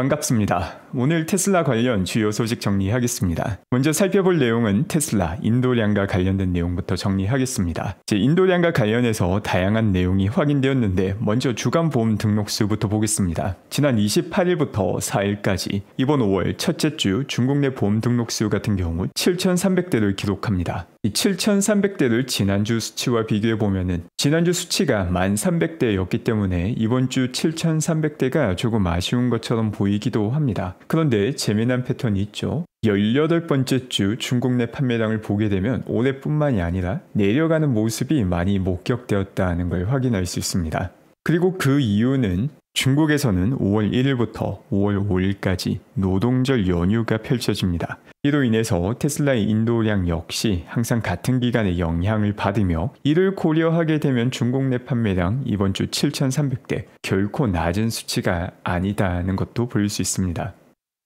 반갑습니다. 오늘 테슬라 관련 주요 소식 정리하겠습니다. 먼저 살펴볼 내용은 테슬라 인도량과 관련된 내용부터 정리하겠습니다. 인도량과 관련해서 다양한 내용이 확인되었는데 먼저 주간 보험 등록수부터 보겠습니다. 지난 28일부터 4일까지 이번 5월 첫째 주 중국 내 보험 등록수 같은 경우 7,300대를 기록합니다. 이 7,300대를 지난주 수치와 비교해 보면은 지난주 수치가 1,300대였기 때문에 이번 주 7,300대가 조금 아쉬운 것처럼 보이기도 합니다. 그런데 재미난 패턴이 있죠. 18번째 주 중국 내 판매량을 보게 되면 올해뿐만이 아니라 내려가는 모습이 많이 목격되었다는 걸 확인할 수 있습니다. 그리고 그 이유는 중국에서는 5월 1일부터 5월 5일까지 노동절 연휴가 펼쳐집니다. 이로 인해서 테슬라의 인도량 역시 항상 같은 기간에 영향을 받으며 이를 고려하게 되면 중국 내 판매량 이번 주 7,300대 결코 낮은 수치가 아니다는 것도 볼 수 있습니다.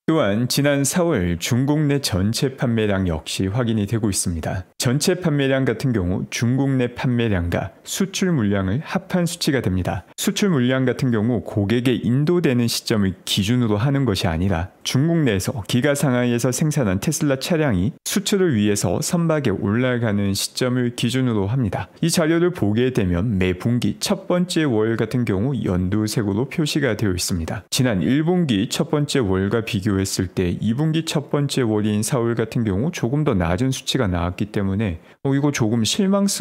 또한 지난 4월 중국 내 전체 판매량 역시 확인이 되고 있습니다. 전체 판매량 같은 경우 중국 내 판매량과 수출 물량을 합한 수치가 됩니다. 수출 물량 같은 경우 고객에 인도되는 시점을 기준으로 하는 것이 아니라 중국 내에서 기가 상하이에서 생산한 테슬라 차량이 수출을 위해서 선박에 올라가는 시점을 기준으로 합니다. 이 자료를 보게 되면 매 분기 첫 번째 월 같은 경우 연두색으로 표시가 되어 있습니다. 지난 1분기 첫 번째 월과 비교했을 때 2분기 첫 번째 월인 4월 같은 경우 조금 더 낮은 수치가 나왔기 때문에 이거 조금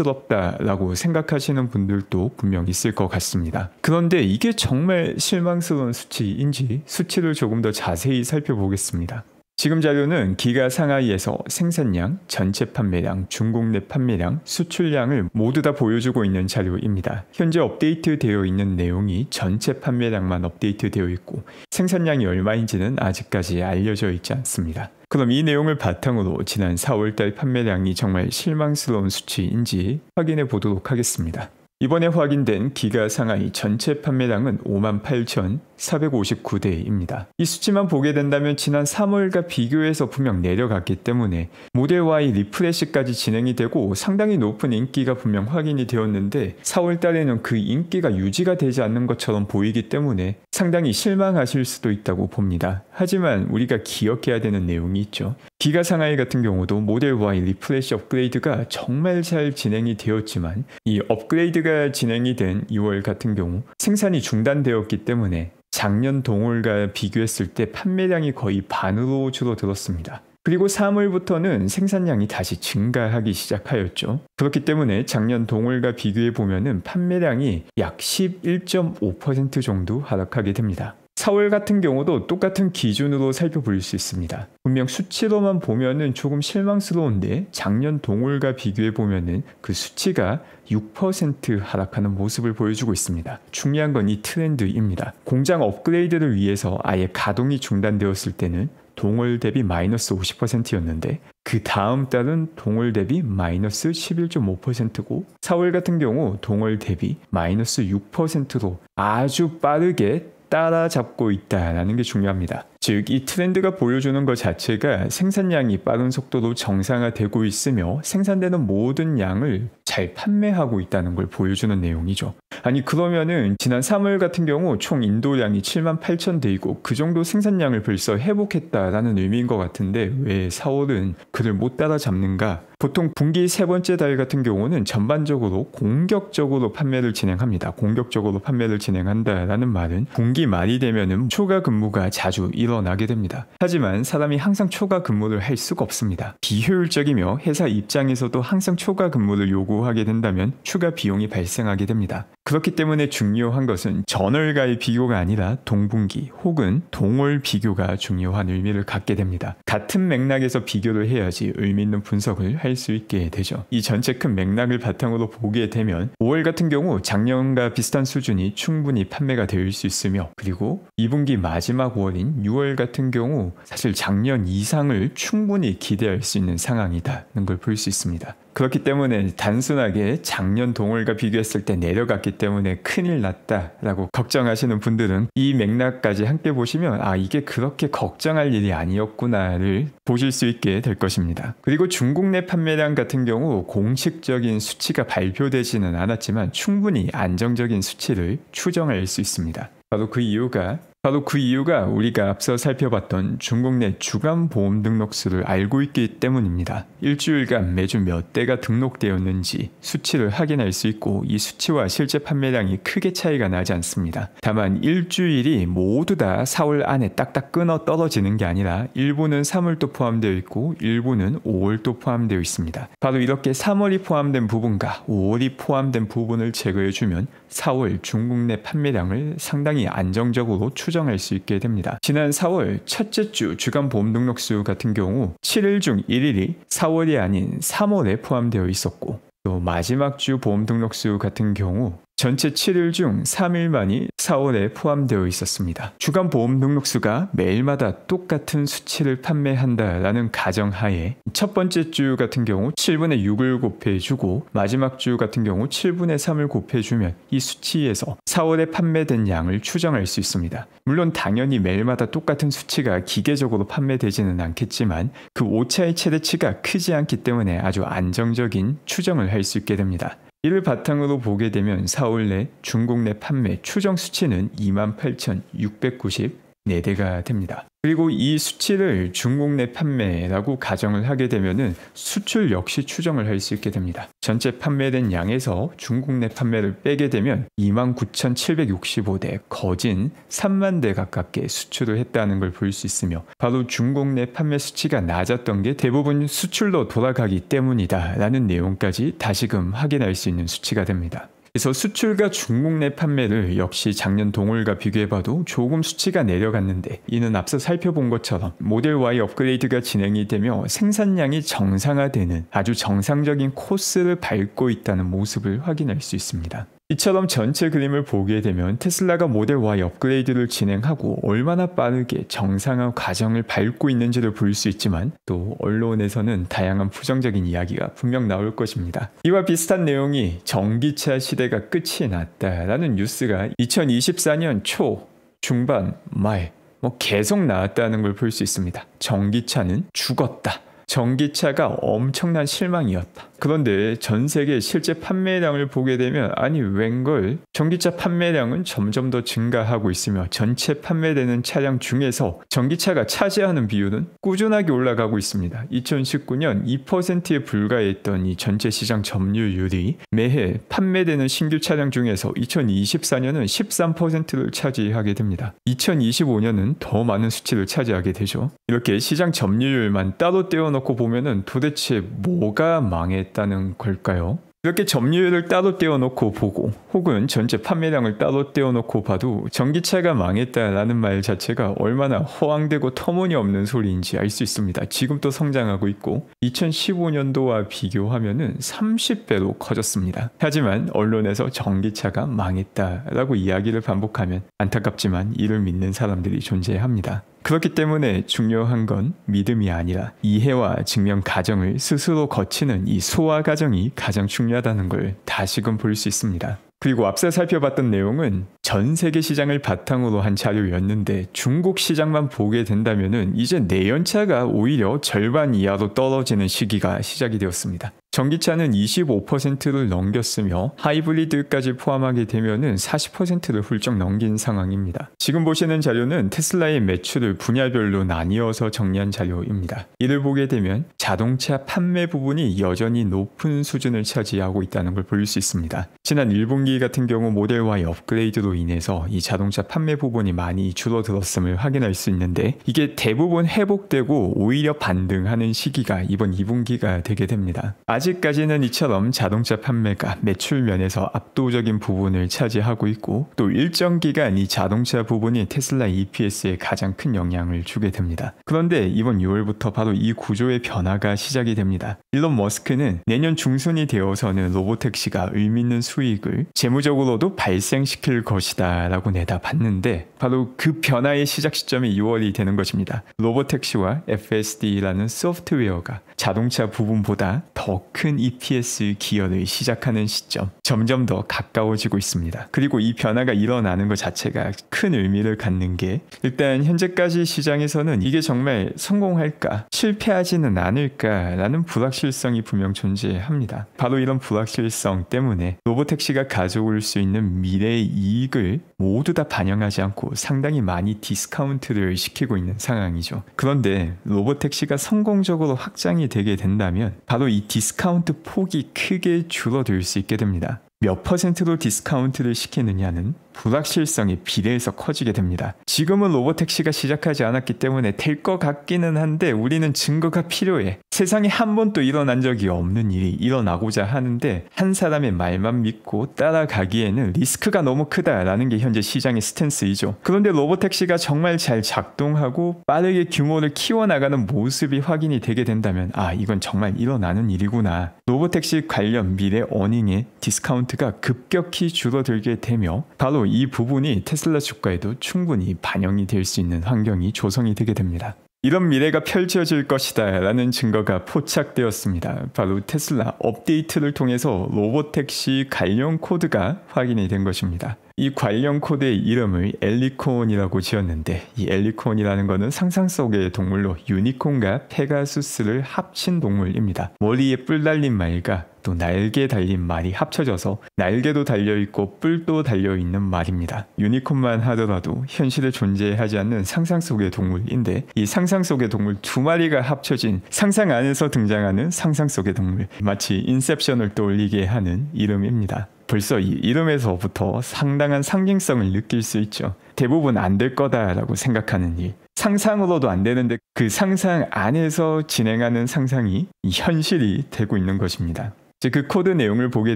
실망스럽다라고 생각하시는 분들도 분명 있을 것 같습니다. 그런데 이게 정말 실망스러운 수치인지 수치를 조금 더 자세히 살펴보겠습니다. 지금 자료는 기가 상하이에서 생산량, 전체 판매량, 중국 내 판매량, 수출량을 모두 다 보여주고 있는 자료입니다. 현재 업데이트되어 있는 내용이 전체 판매량만 업데이트되어 있고 생산량이 얼마인지는 아직까지 알려져 있지 않습니다. 그럼 이 내용을 바탕으로 지난 4월달 판매량이 정말 실망스러운 수치인지 확인해 보도록 하겠습니다. 이번에 확인된 기가 상하이 전체 판매량은 58,459대입니다. 이 수치만 보게 된다면 지난 3월과 비교해서 분명 내려갔기 때문에 모델 Y 리프레시까지 진행이 되고 상당히 높은 인기가 분명 확인이 되었는데 4월 달에는 그 인기가 유지가 되지 않는 것처럼 보이기 때문에 상당히 실망하실 수도 있다고 봅니다. 하지만 우리가 기억해야 되는 내용이 있죠. 기가 상하이 같은 경우도 모델 Y 리프레시 업그레이드가 정말 잘 진행이 되었지만 이 업그레이드가 진행이 된 2월 같은 경우 생산이 중단되었기 때문에 작년 동월과 비교했을 때 판매량이 거의 반으로 줄어들었습니다. 그리고 3월부터는 생산량이 다시 증가하기 시작하였죠. 그렇기 때문에 작년 동월과 비교해 보면은 판매량이 약 11.5% 정도 하락하게 됩니다. 4월 같은 경우도 똑같은 기준으로 살펴볼 수 있습니다. 분명 수치로만 보면은 조금 실망스러운데 작년 동월과 비교해 보면은 그 수치가 6% 하락하는 모습을 보여주고 있습니다. 중요한 건 이 트렌드입니다. 공장 업그레이드를 위해서 아예 가동이 중단되었을 때는 동월 대비 마이너스 50%였는데 그 다음 달은 동월 대비 마이너스 11.5%고 4월 같은 경우 동월 대비 마이너스 6%로 아주 빠르게 따라잡고 있다는 게 중요합니다. 즉, 이 트렌드가 보여주는 것 자체가 생산량이 빠른 속도로 정상화되고 있으며 생산되는 모든 양을 잘 판매하고 있다는 걸 보여주는 내용이죠. 아니 그러면은 지난 3월 같은 경우 총 인도량이 78,000대이고 그 정도 생산량을 벌써 회복했다라는 의미인 것 같은데 왜 4월은 그를 못 따라잡는가? 보통 분기 세 번째 달 같은 경우는 전반적으로 공격적으로 판매를 진행합니다. 공격적으로 판매를 진행한다라는 말은 분기 말이 되면은 초과 근무가 자주 일어나게 됩니다. 하지만 사람이 항상 초과 근무를 할 수가 없습니다. 비효율적이며 회사 입장에서도 항상 초과 근무를 요구하게 된다면 추가 비용이 발생하게 됩니다. 그렇기 때문에 중요한 것은 전월과의 비교가 아니라 동분기 혹은 동월 비교가 중요한 의미를 갖게 됩니다. 같은 맥락에서 비교를 해야지 의미 있는 분석을 할 수 있게 되죠. 이 전체 큰 맥락을 바탕으로 보게 되면 5월 같은 경우 작년과 비슷한 수준이 충분히 판매가 될 수 있으며 그리고 2분기 마지막 월인 6월 같은 경우 사실 작년 이상을 충분히 기대할 수 있는 상황이다는 걸 볼 수 있습니다. 그렇기 때문에 단순하게 작년 동월과 비교했을 때 내려갔기 때문에 큰일 났다라고 걱정하시는 분들은 이 맥락까지 함께 보시면 아 이게 그렇게 걱정할 일이 아니었구나를 보실 수 있게 될 것입니다. 그리고 중국 내 판매량 같은 경우 공식적인 수치가 발표되지는 않았지만 충분히 안정적인 수치를 추정할 수 있습니다. 바로 그 이유가 바로 그 이유가 우리가 앞서 살펴봤던 중국 내 주간 보험 등록수를 알고 있기 때문입니다. 일주일간 매주 몇 대가 등록되었는지 수치를 확인할 수 있고 이 수치와 실제 판매량이 크게 차이가 나지 않습니다. 다만 일주일이 모두 다 4월 안에 딱딱 끊어 떨어지는 게 아니라 일부는 3월도 포함되어 있고 일부는 5월도 포함되어 있습니다. 바로 이렇게 3월이 포함된 부분과 5월이 포함된 부분을 제거해주면 4월 중국 내 판매량을 상당히 안정적으로 추정할 수 있게 됩니다. 지난 4월 첫째 주 주간 보험 등록수 같은 경우 7일 중 1일이 4월이 아닌 3월에 포함되어 있었고, 또 마지막 주 보험 등록수 같은 경우 전체 7일 중 3일만이 4월에 포함되어 있었습니다. 주간 보험 등록수가 매일마다 똑같은 수치를 판매한다라는 가정하에 첫 번째 주 같은 경우 7분의 6을 곱해주고 마지막 주 같은 경우 7분의 3을 곱해주면 이 수치에서 4월에 판매된 양을 추정할 수 있습니다. 물론 당연히 매일마다 똑같은 수치가 기계적으로 판매되지는 않겠지만 그 오차의 최대치가 크지 않기 때문에 아주 안정적인 추정을 할 수 있게 됩니다. 이를 바탕으로 보게 되면 4월 내 중국 내 판매 추정 수치는 28,694대가 됩니다. 그리고 이 수치를 중국 내 판매라고 가정을 하게 되면은 수출 역시 추정을 할 수 있게 됩니다. 전체 판매된 양에서 중국 내 판매를 빼게 되면 29,765대, 거진 3만 대 가깝게 수출을 했다는 걸 볼 수 있으며, 바로 중국 내 판매 수치가 낮았던 게 대부분 수출로 돌아가기 때문이다 라는 내용까지 다시금 확인할 수 있는 수치가 됩니다. 그래서 수출과 중국 내 판매를 역시 작년 동월과 비교해봐도 조금 수치가 내려갔는데, 이는 앞서 살펴본 것처럼 모델 Y 업그레이드가 진행이 되며 생산량이 정상화되는 아주 정상적인 코스를 밟고 있다는 모습을 확인할 수 있습니다. 이처럼 전체 그림을 보게 되면 테슬라가 모델 Y 업그레이드를 진행하고 얼마나 빠르게 정상화 과정을 밟고 있는지를 볼 수 있지만, 또 언론에서는 다양한 부정적인 이야기가 분명 나올 것입니다. 이와 비슷한 내용이 전기차 시대가 끝이 났다라는 뉴스가 2024년 초, 중반, 말 계속 나왔다는 걸 볼 수 있습니다. 전기차는 죽었다. 전기차가 엄청난 실망이었다. 그런데 전 세계 실제 판매량을 보게 되면 아니 웬걸 전기차 판매량은 점점 더 증가하고 있으며 전체 판매되는 차량 중에서 전기차가 차지하는 비율은 꾸준하게 올라가고 있습니다. 2019년 2%에 불과했던 이 전체 시장 점유율이 매해 판매되는 신규 차량 중에서 2024년은 13%를 차지하게 됩니다. 2025년은 더 많은 수치를 차지하게 되죠. 이렇게 시장 점유율만 따로 떼어놓고 보면은 도대체 뭐가 망했다는 걸까요? 이렇게 점유율을 따로 떼어놓고 보고 혹은 전체 판매량을 따로 떼어놓고 봐도 전기차가 망했다라는 말 자체가 얼마나 허황되고 터무니없는 소리인지 알 수 있습니다. 지금 또 성장하고 있고 2015년도와 비교하면은 30배로 커졌습니다. 하지만 언론에서 전기차가 망했다라고 이야기를 반복하면 안타깝지만 이를 믿는 사람들이 존재합니다. 그렇기 때문에 중요한 건 믿음이 아니라 이해와 증명 과정을 스스로 거치는 이 소화 과정이 가장 중요하다는 걸 다시금 볼 수 있습니다. 그리고 앞서 살펴봤던 내용은 전 세계 시장을 바탕으로 한 자료였는데 중국 시장만 보게 된다면은 이제 내연차가 오히려 절반 이하로 떨어지는 시기가 시작이 되었습니다. 전기차는 25%를 넘겼으며 하이브리드까지 포함하게 되면은 40%를 훌쩍 넘긴 상황입니다. 지금 보시는 자료는 테슬라의 매출을 분야별로 나뉘어서 정리한 자료입니다. 이를 보게 되면 자동차 판매 부분이 여전히 높은 수준을 차지하고 있다는 걸 볼 수 있습니다. 지난 1분기 같은 경우 모델 Y 업그레이드로 인해서 이 자동차 판매 부분이 많이 줄어들었음을 확인할 수 있는데, 이게 대부분 회복되고 오히려 반등하는 시기가 이번 2분기가 되게 됩니다. 아직까지는 이처럼 자동차 판매가 매출 면에서 압도적인 부분을 차지하고 있고, 또 일정 기간 이 자동차 부분이 테슬라 EPS에 가장 큰 영향을 주게 됩니다. 그런데 이번 6월부터 바로 이 구조의 변화가 시작이 됩니다. 일론 머스크는 내년 중순이 되어서는 로보택시가 의미 있는 수익을 재무적으로도 발생시킬 것이다 라고 내다봤는데, 바로 그 변화의 시작 시점이 6월이 되는 것입니다. 로보택시와 FSD라는 소프트웨어가 자동차 부분보다 더 큰 EPS 기여를 시작하는 시점, 점점 더 가까워지고 있습니다. 그리고 이 변화가 일어나는 것 자체가 큰 의미를 갖는 게, 일단 현재까지 시장에서는 이게 정말 성공할까, 실패하지는 않을까라는 불확실성이 분명 존재합니다. 바로 이런 불확실성 때문에 로보택시가 가져올 수 있는 미래의 이익을 모두 다 반영하지 않고 상당히 많이 디스카운트를 시키고 있는 상황이죠. 그런데 로보택시가 성공적으로 확장이 되게 된다면 바로 이 디스카운트 폭이 크게 줄어들 수 있게 됩니다. 몇 퍼센트로 디스카운트를 시키느냐는 불확실성에 비례해서 커지게 됩니다. 지금은 로보택시가 시작하지 않았기 때문에 될 것 같기는 한데 우리는 증거가 필요해. 세상에 한 번도 일어난 적이 없는 일이 일어나고자 하는데 한 사람의 말만 믿고 따라가기에는 리스크가 너무 크다라는 게 현재 시장의 스탠스이죠. 그런데 로보택시가 정말 잘 작동하고 빠르게 규모를 키워나가는 모습이 확인이 되게 된다면 이건 정말 일어나는 일이구나. 로보택시 관련 미래 어닝의 디스카운트가 급격히 줄어들게 되며 바로 이 부분이 테슬라 주가에도 충분히 반영이 될 수 있는 환경이 조성이 되게 됩니다. 이런 미래가 펼쳐질 것이다 라는 증거가 포착되었습니다. 바로 테슬라 업데이트를 통해서 로보택시 관련 코드가 확인이 된 것입니다. 이 관련 코드의 이름을 엘리콘이라고 지었는데, 이 엘리콘이라는 것은 상상 속의 동물로 유니콘과 페가수스를 합친 동물입니다. 머리에 뿔 달린 말과 또 날개 달린 말이 합쳐져서 날개도 달려있고 뿔도 달려있는 말입니다. 유니콘만 하더라도 현실에 존재하지 않는 상상 속의 동물인데, 이 상상 속의 동물 두 마리가 합쳐진 상상 안에서 등장하는 상상 속의 동물, 마치 인셉션을 떠올리게 하는 이름입니다. 벌써 이 이름에서부터 상당한 상징성을 느낄 수 있죠. 대부분 안 될 거다라고 생각하는 일, 상상으로도 안 되는데 그 상상 안에서 진행하는 상상이 현실이 되고 있는 것입니다. 그 코드 내용을 보게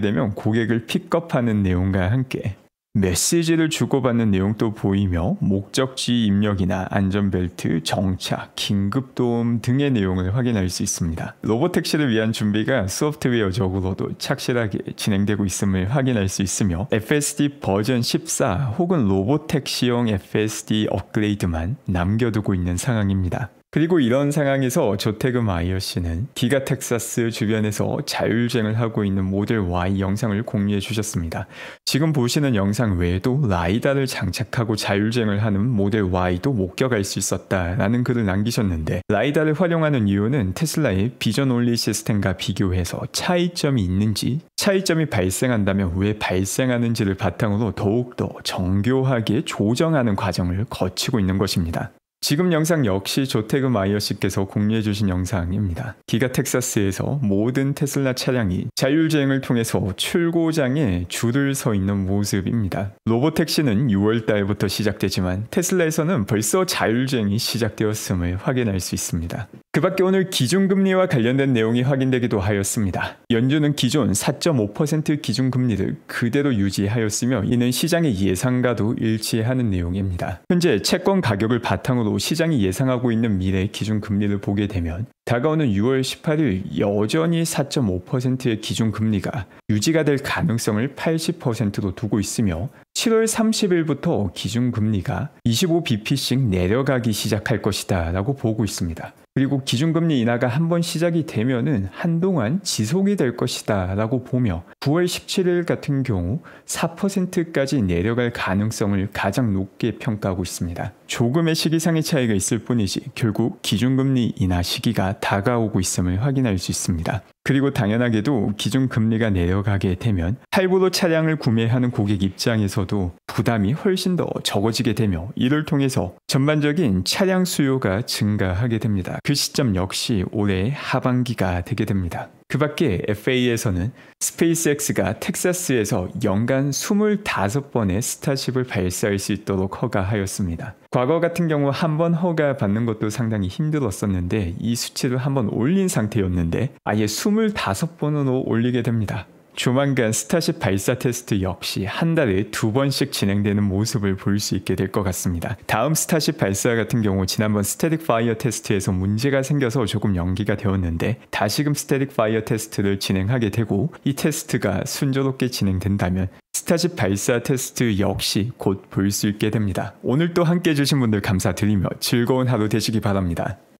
되면 고객을 픽업하는 내용과 함께 메시지를 주고받는 내용도 보이며 목적지 입력이나 안전벨트, 정차, 긴급도움 등의 내용을 확인할 수 있습니다. 로보택시를 위한 준비가 소프트웨어적으로도 착실하게 진행되고 있음을 확인할 수 있으며 FSD 버전 14 혹은 로보택시용 FSD 업그레이드만 남겨두고 있는 상황입니다. 그리고 이런 상황에서 조태그 마이어 씨는 기가 텍사스 주변에서 자율주행을 하고 있는 모델 Y 영상을 공유해 주셨습니다. 지금 보시는 영상 외에도 라이다를 장착하고 자율주행을 하는 모델 Y도 목격할 수 있었다라는 글을 남기셨는데, 라이다를 활용하는 이유는 테슬라의 비전 올리 시스템과 비교해서 차이점이 있는지, 차이점이 발생한다면 왜 발생하는지를 바탕으로 더욱더 정교하게 조정하는 과정을 거치고 있는 것입니다. 지금 영상 역시 조태그 마이어 씨께서 공유해 주신 영상입니다. 기가 텍사스에서 모든 테슬라 차량이 자율주행을 통해서 출고장에 줄을 서 있는 모습입니다. 로보택시는 6월 달부터 시작되지만 테슬라에서는 벌써 자율주행이 시작되었음을 확인할 수 있습니다. 그 밖에 오늘 기준금리와 관련된 내용이 확인되기도 하였습니다. 연준은 기존 4.5% 기준금리를 그대로 유지하였으며 이는 시장의 예상과도 일치하는 내용입니다. 현재 채권 가격을 바탕으로 시장이 예상하고 있는 미래 기준금리를 보게 되면 다가오는 6월 18일 여전히 4.5%의 기준금리가 유지가 될 가능성을 80%로 두고 있으며 7월 30일부터 기준금리가 25bp씩 내려가기 시작할 것이다 라고 보고 있습니다. 그리고 기준금리 인하가 한번 시작이 되면은 한동안 지속이 될 것이다 라고 보며 9월 17일 같은 경우 4%까지 내려갈 가능성을 가장 높게 평가하고 있습니다. 조금의 시기상의 차이가 있을 뿐이지 결국 기준금리 인하 시기가 다가오고 있음을 확인할 수 있습니다. 그리고 당연하게도 기준금리가 내려가게 되면 할부로 차량을 구매하는 고객 입장에서도 부담이 훨씬 더 적어지게 되며 이를 통해서 전반적인 차량 수요가 증가하게 됩니다. 그 시점 역시 올해 하반기가 되게 됩니다. 그 밖에 FA에서는 스페이스X가 텍사스에서 연간 25번의 스타쉽을 발사할 수 있도록 허가하였습니다. 과거 같은 경우 한 번 허가 받는 것도 상당히 힘들었었는데 이 수치를 한번 올린 상태였는데 아예 25번으로 올리게 됩니다. 조만간 스타쉽 발사 테스트 역시 한 달에 2번씩 진행되는 모습을 볼 수 있게 될 것 같습니다. 다음 스타쉽 발사 같은 경우 지난번 스태틱 파이어 테스트에서 문제가 생겨서 조금 연기가 되었는데 다시금 스태틱 파이어 테스트를 진행하게 되고 이 테스트가 순조롭게 진행된다면 스타쉽 발사 테스트 역시 곧 볼 수 있게 됩니다. 오늘 또 함께 해주신 분들 감사드리며 즐거운 하루 되시기 바랍니다.